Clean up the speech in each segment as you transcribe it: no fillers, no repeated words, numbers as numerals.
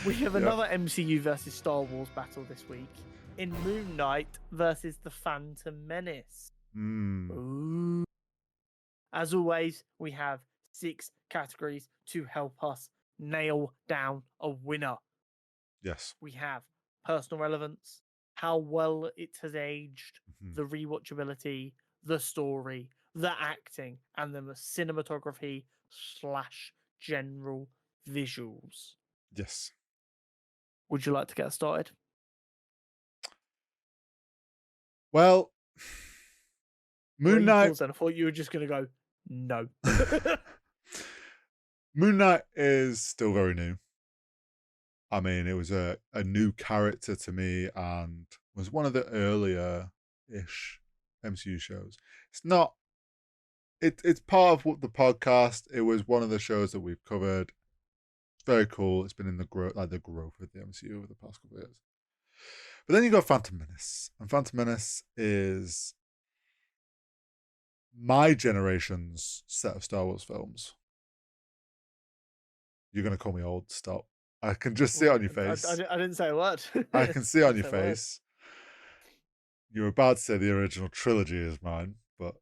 We have another MCU versus Star Wars battle this week in Moon Knight versus the Phantom Menace. Ooh. As always, we have 6 categories to help us nail down a winner. Yes. We have personal relevance, how well it has aged, the rewatchability, the story, the acting, and then the cinematography / general visuals. Yes. Would you like to get started? Well, Moon Knight. And I thought you were just going to go, no. Moon Knight is still very new. I mean, it was a new character to me and was one of the earlier-ish MCU shows. It's not... It's part of what the podcast. It was one of the shows that we've covered. It's very cool. It's been in the growth of the MCU over the past couple of years. But then you got Phantom Menace. And Phantom Menace is my generation's set of Star Wars films. You're going to call me old. Stop. I can just see it on your face. I didn't say a word. I can see it on your face. You were about to say the original trilogy is mine, but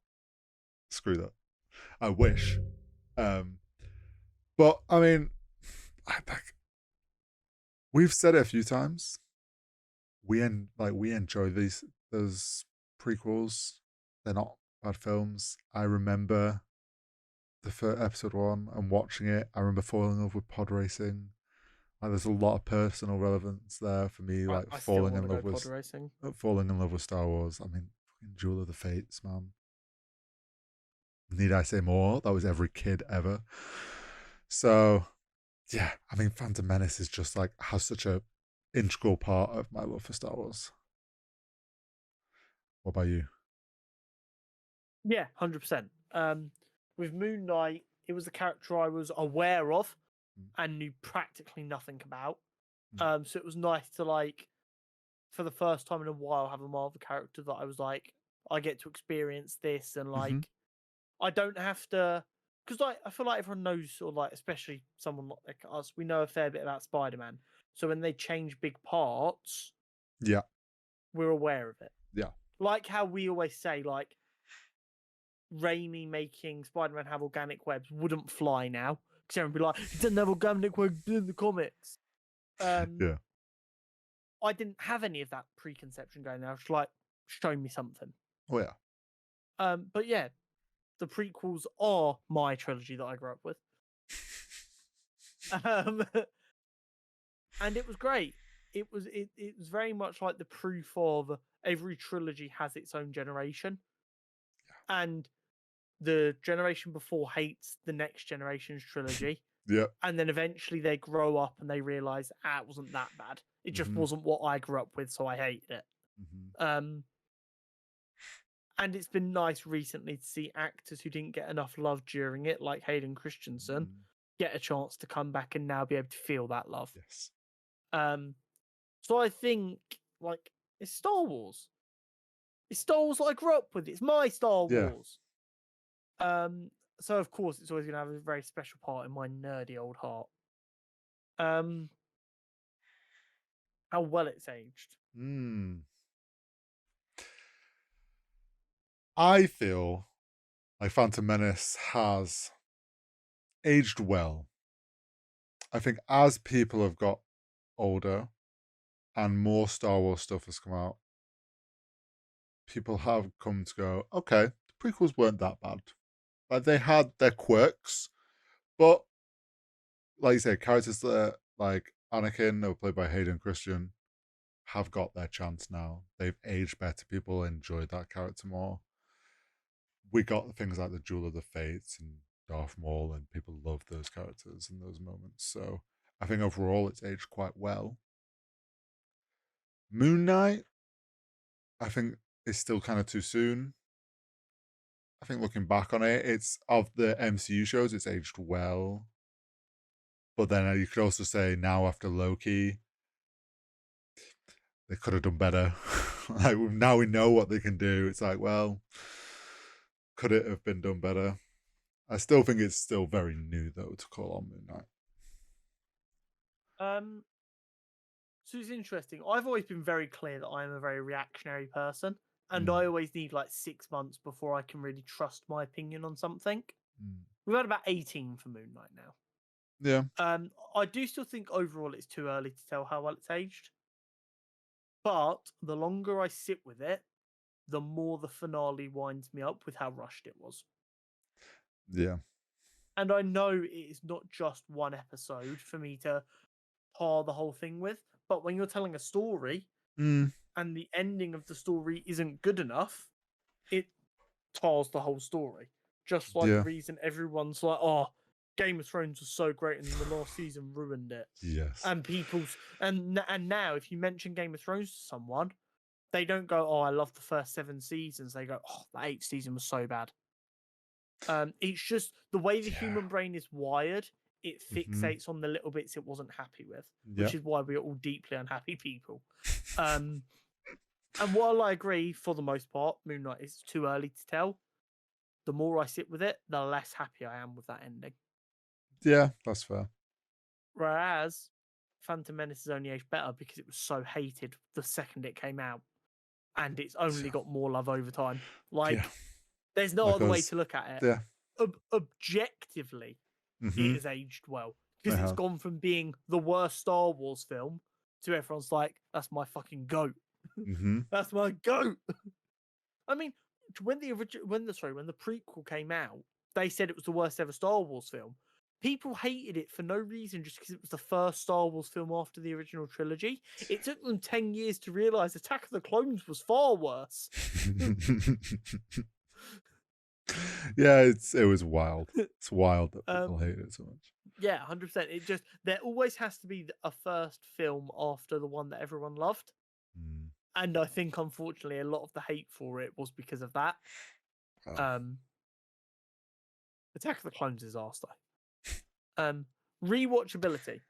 screw that. I wish. But, I mean, we've said it a few times. We enjoy those prequels. They're not bad films. I remember the first episode 1 and watching it. I remember falling in love with pod racing. Like, there's a lot of personal relevance there for me. Like falling in love with Star Wars. I mean, Jewel of the Fates, man. Need I say more? That was every kid ever. So, yeah, I mean, Phantom Menace is just like has such a integral part of my love for Star Wars. What about you? Yeah, 100%. With Moon Knight, it was a character I was aware of and knew practically nothing about. So it was nice to, like, for the first time in a while, have a Marvel character that I was like, I get to experience this, and like, I don't have to, because like I feel like everyone knows, or like especially someone like us, we know a fair bit about Spider-Man. So when they change big parts, Yeah, we're aware of it. yeah, Like how we always say, like, Raimi making Spider-Man have organic webs wouldn't fly now, because everyone would be like, he doesn't have organic webs in the comics. yeah. I didn't have any of that preconception going there. I was like, show me something. Oh yeah. But yeah, the prequels are my trilogy that I grew up with. And it was great. It was very much like the proof of every trilogy has its own generation. Yeah. And the generation before hates the next generation's trilogy. Yeah. And then eventually they grow up and they realize, it wasn't that bad. It just wasn't what I grew up with, so I hated it. And it's been nice recently to see actors who didn't get enough love during it, like Hayden Christensen, get a chance to come back and now be able to feel that love. Yes. So I think, like, it's Star Wars. It's Star Wars that I grew up with. It's my Star Wars. So of course it's always going to have a very special part in my nerdy old heart. How well it's aged. I feel like Phantom Menace has aged well. I think as people have got older and more Star Wars stuff has come out, people have come to go, okay, the prequels weren't that bad. Like, they had their quirks, but like you say, characters that like Anakin, who were played by Hayden Christian, have got their chance now. They've aged better. People enjoyed that character more. We got things like the Jewel of the Fates and Darth Maul, and people loved those characters in those moments. So I think overall it's aged quite well. Moon Knight, I think, is still kind of too soon. I think looking back on it, it's of the MCU shows, it's aged well. But then you could also say now after Loki, they could have done better. Like, now we know what they can do. It's like, well, could it have been done better? I still think it's still very new though to call on Moon Knight. So it's interesting. I've always been very clear that I am a very reactionary person, and Mm. I always need like 6 months before I can really trust my opinion on something. Mm. We've had about 18 for Moon Knight now. Yeah. I do still think overall it's too early to tell how well it's aged. But the longer I sit with it, the more the finale winds me up with how rushed it was. Yeah. And I know it is not just one episode for me to par the whole thing with, but when you're telling a story Mm. and the ending of the story isn't good enough, it tars the whole story. Just like the Yeah. reason everyone's like, oh, Game of Thrones was so great and the last season ruined it. Yes. And people's and now if you mention Game of Thrones to someone, they don't go, oh, I love the first 7 seasons. They go, oh, the 8th season was so bad. It's just the way the human brain is wired, it fixates on the little bits it wasn't happy with, which is why we're all deeply unhappy people. And while I agree for the most part, Moon Knight is too early to tell, the more I sit with it, the less happy I am with that ending. Yeah, that's fair. Whereas Phantom Menace is only aged better because it was so hated the second it came out, and it's only got more love over time. Like, there's no other way to look at it. Yeah. Objectively, it has aged well because it's gone from being the worst Star Wars film to everyone's like, that's my fucking goat. That's my goat. I mean, when the prequel came out, they said it was the worst ever Star Wars film. People hated it for no reason, just because it was the first Star Wars film after the original trilogy. It took them 10 years to realize Attack of the Clones was far worse. Yeah, it was wild. It's wild that people hate it so much. Yeah, 100%. It just, there always has to be a first film after the one that everyone loved. And I think, unfortunately, a lot of the hate for it was because of that. Attack of the Clones is arse, though. Rewatchability.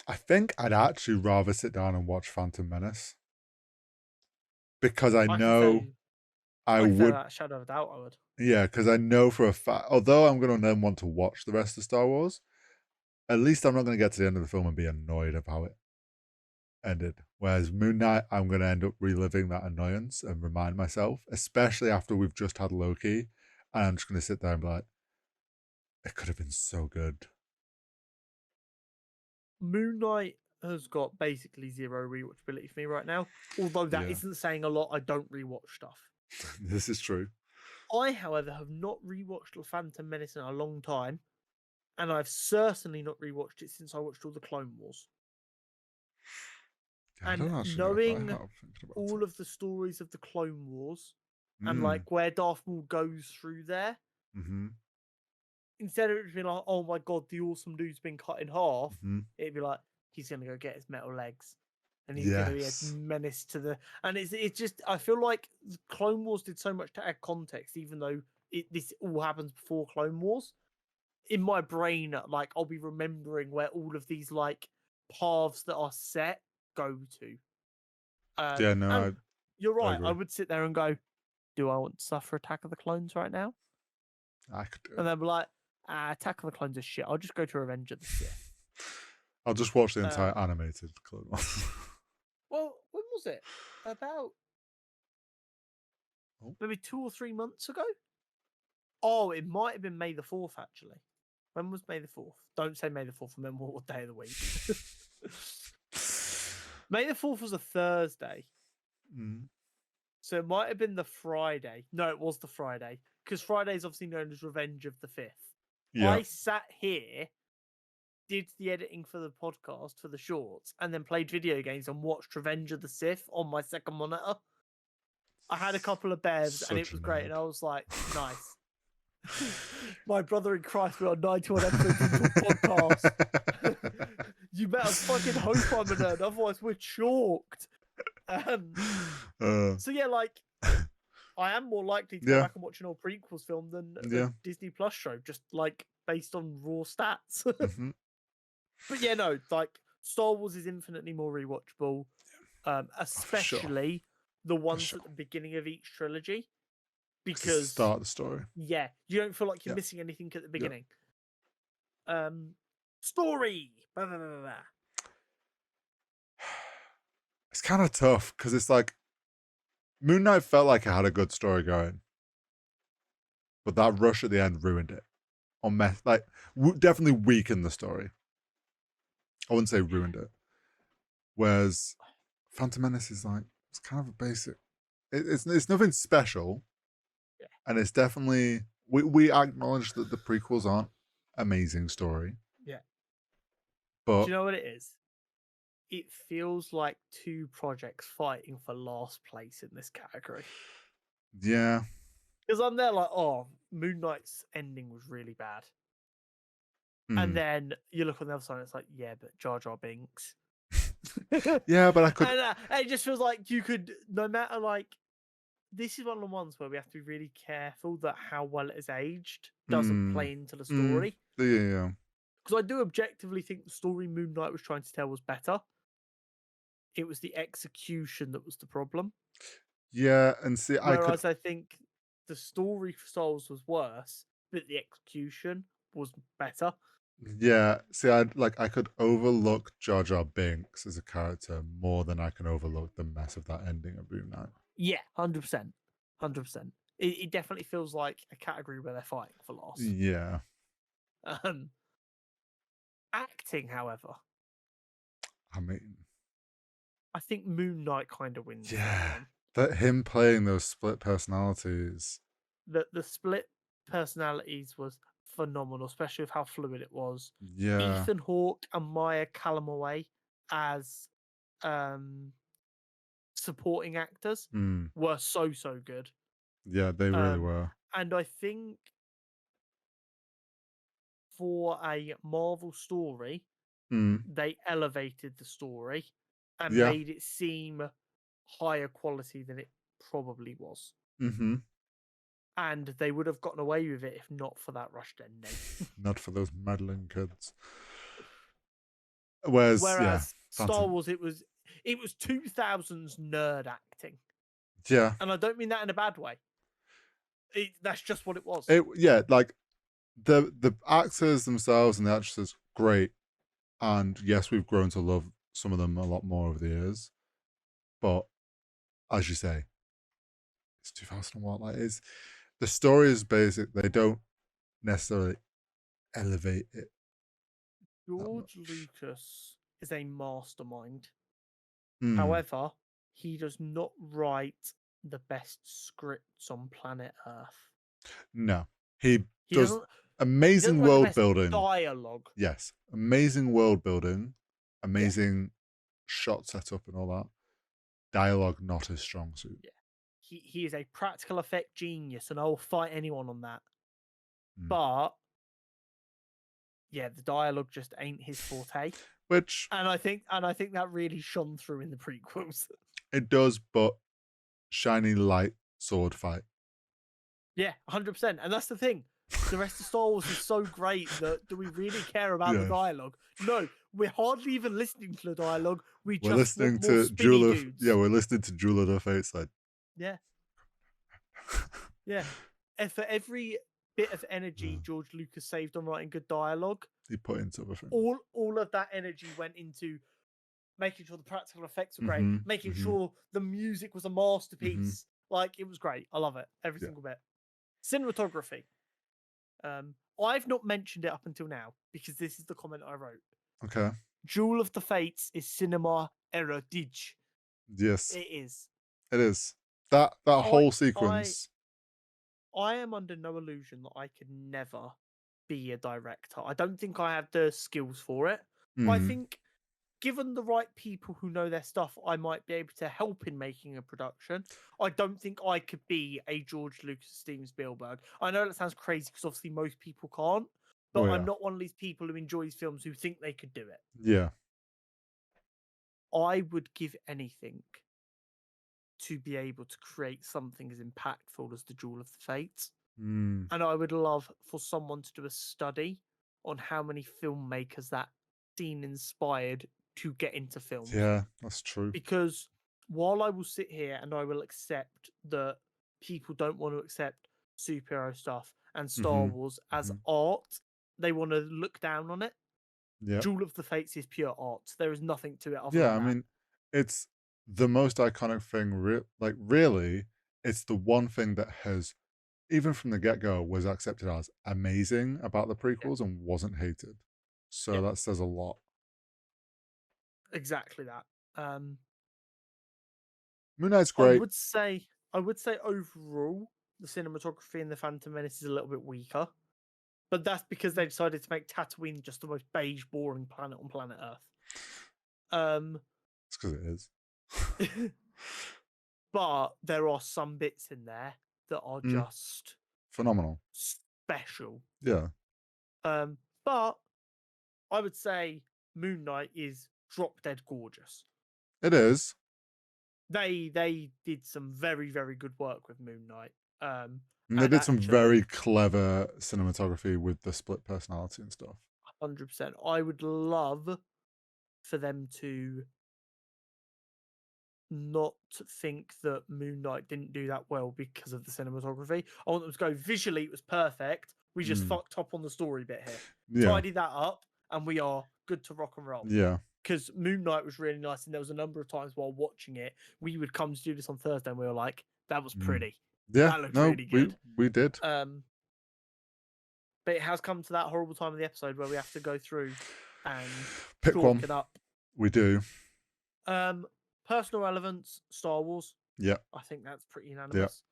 I think I'd actually rather sit down and watch Phantom Menace. Because I know I would. Shadow of a doubt, I would. Yeah, because I know for a fact, although I'm going to then want to watch the rest of Star Wars, at least I'm not going to get to the end of the film and be annoyed of how it ended. Whereas Moon Knight, I'm going to end up reliving that annoyance and remind myself, especially after we've just had Loki, and I'm just going to sit there and be like, it could have been so good. Moon Knight has got basically zero rewatchability for me right now. Although that isn't saying a lot. I don't rewatch stuff. This is true. I, however, have not rewatched The Phantom Menace in a long time, and I've certainly not rewatched it since I watched all the Clone Wars. And knowing all of the stories of the Clone Wars and like where Darth Maul goes through there, instead of it being like, oh my god, the awesome dude's been cut in half, it'd be like, he's gonna go get his metal legs. And he's going to be a menace to the... And it's just... I feel like Clone Wars did so much to add context, even though this all happens before Clone Wars. In my brain, like, I'll be remembering where all of these, like, paths that are set go to. You're right. I would sit there and go, do I want to suffer Attack of the Clones right now? I could do it. And then be like, Attack of the Clones is shit. I'll just go to Revenge of the Sith. I'll just watch the entire animated Clone Wars. Well, when was it? About maybe 2 or 3 months ago? Oh, it might have been May the 4th, actually. When was May the 4th? Don't say May the 4th, remember what day of the week. May the 4th was a Thursday. So it might have been the Friday. No, it was the Friday. Because Friday is obviously known as Revenge of the 5th. I sat here, did the editing for the podcast for the shorts, and then played video games and watched Revenge of the Sith on my second monitor. I had a couple of bevs and it was great, and I was like, nice. My brother in Christ, we're on 91 episodes into a podcast. You better fucking hope I'm a nerd, otherwise we're chalked. So yeah, like, I am more likely to go back and watch an old prequels film than the Disney Plus show, just like based on raw stats. But yeah, no, like Star Wars is infinitely more rewatchable, especially the ones at the beginning of each trilogy, because start the story. Yeah, you don't feel like you're missing anything at the beginning. Story. Blah, blah, blah, blah. it's kind of tough because it's like Moon Knight felt like it had a good story going, but that rush at the end ruined it. Or like definitely weakened the story. I wouldn't say ruined it. Whereas Phantom Menace is like it's kind of a basic. It's nothing special, Yeah. and it's definitely we acknowledge that the prequels aren't amazing story. Yeah. But Do you know what it is? It feels like two projects fighting for last place in this category. yeah. Because I'm there like, oh, Moon Knight's ending was really bad. And then you look on the other side and it's like, yeah, but Jar Jar Binks. Yeah, but I could. And it just feels like you could, no matter like, this is one of the ones where we have to be really careful that how well it is aged doesn't play into the story. Yeah. Because I do objectively think the story Moon Knight was trying to tell was better. It was the execution that was the problem. Yeah, and see, Whereas I think the story for Souls was worse, but the execution was better. Yeah, see, I could overlook Jar Jar Binks as a character more than I can overlook the mess of that ending of Moon Knight. Yeah, 100%. 100%. It definitely feels like a category where they're fighting for loss. Yeah. Acting, however, I mean, I think Moon Knight kind of wins that yeah, one. that him playing those split personalities. The split personalities was phenomenal, especially with how fluid it was. Yeah. Ethan Hawke and Maya Calloway as supporting actors were so good. Yeah, they really were. And I think for a Marvel story, they elevated the story and Yeah. made it seem higher quality than it probably was. And they would have gotten away with it if not for that rushed ending. Not for those meddling kids. Whereas Star Wars, it was 2000s nerd acting. Yeah. And I don't mean that in a bad way. That's just what it was. Like the actors themselves and the actresses, great. And yes, we've grown to love some of them a lot more over the years. But as you say, it's 2001. Like the story is basic. They don't necessarily elevate it. George Lucas is a mastermind. Mm. However, he does not write the best scripts on planet Earth. No, he does doesn't amazing write the world best building. dialogue. Yes, amazing world building, amazing shot setup, and all that. Dialogue not his strong suit. Yeah, he is a practical effect genius, and I will fight anyone on that. But yeah, the dialogue just ain't his forte. And I think that really shone through in the prequels. It does, but shiny light sword fight. Yeah, 100%. And that's the thing. The rest of Star Wars is so great that do we really care about the dialogue? No, we're hardly even listening to the dialogue. We're just listening to dudes. We're listening to Jewel of the Fate side. Yeah. Yeah. And for every bit of energy George Lucas saved on writing good dialogue, he put into other things. All of that energy went into making sure the practical effects were great, making sure the music was a masterpiece. Like, it was great. I love it. Every single bit. Cinematography. I've not mentioned it up until now because this is the comment I wrote. Okay. Jewel of the Fates is cinema erotique. Yes. It is. It is. That whole sequence. I am under no illusion that I could never be a director. I don't think I have the skills for it. I think given the right people who know their stuff, I might be able to help in making a production. I don't think I could be a George Lucas, Steven Spielberg. I know that sounds crazy because obviously most people can't, but I'm not one of these people who enjoys films who think they could do it. Yeah. I would give anything to be able to create something as impactful as the Jewel of the Fates. And I would love for someone to do a study on how many filmmakers that scene inspired to get into films. Yeah, that's true. Because while I will sit here and I will accept that people don't want to accept superhero stuff and Star Wars as art, they want to look down on it. Yeah. Jewel of the Fates is pure art. There is nothing to it other than that. I mean, it's the most iconic thing, really, it's the one thing that has, even from the get go, was accepted as amazing about the Yeah, prequels and wasn't hated. So yeah, that says a lot. exactly that. Um, Moon Knight's I great. would say, I would say overall, the cinematography in the Phantom Menace is a little bit weaker, but that's because they decided to make Tatooine just the most beige, boring planet on planet Earth. Um, It's because it is. but there are some bits in there that are Mm, just phenomenal. special. Yeah, But I would say Moon Knight is drop dead gorgeous. it is. They did some very very good work with Moon Knight. And they And did some actually, very clever cinematography with the split personality and stuff. 100%. I would love for them to not think that Moon Knight didn't do that well because of the cinematography. I want them to go visually, it was perfect. We just Mm, fucked up on the story bit here. yeah, Tidy that up, and we are good to rock and roll. yeah. Because Moon Knight was really nice, and there was a number of times while watching it, we would come to do this on Thursday, and we were like, "That was Mm. pretty. Yeah, That looked no, really we good." we did. Um, but it has come to that horrible time of the episode where we have to go through and Pick chalk one. it up. We do. Um, Personal relevance, Star Wars. Yeah, I think that's pretty yeah. unanimous.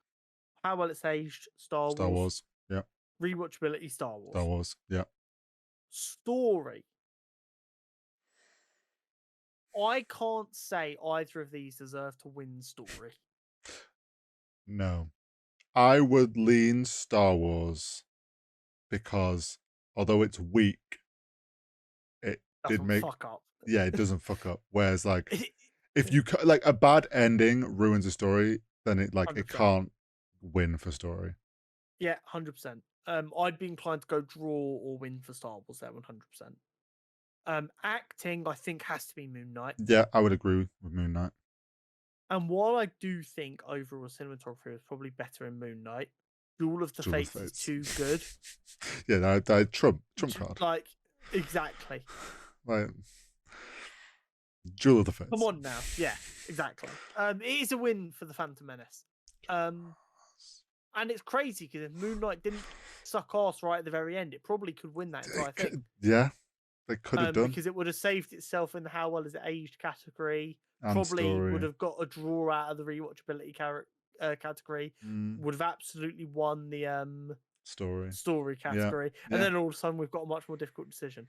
How well it's aged, Star Star Wars. Wars. Yeah, Rewatchability, Star Star Wars. Wars. Yeah. Story. I can't say either of these deserve to win story. No, I would lean Star Wars because although it's weak, it did Doesn't make, fuck up. yeah, it doesn't fuck up. Whereas like if you like a bad ending ruins a story, then it 100%. can't win for story. Yeah, 100%. I'd be inclined to go draw or win for Star Wars there, 100%. Acting, I think, has to be Moon Knight. Yeah, I would agree with Moon Knight. And while I do think overall cinematography was probably better in Moon Knight, Duel of the Jewel of Fates is Fates. too good. Yeah, trump card. Like, exactly. Like Jewel of the Come Fates. on now. Yeah, exactly. It is a win for the Phantom Menace. And it's crazy because if Moon Knight didn't suck ass right at the very end, it probably could win that entire thing. Yeah, they could have done. Because it would have saved itself in the how well is it aged category. And Probably would story. have got a draw out of the rewatchability category. Mm, Would have absolutely won the story. story Yeah, category. And yeah. then all of a sudden we've got a much more difficult decision.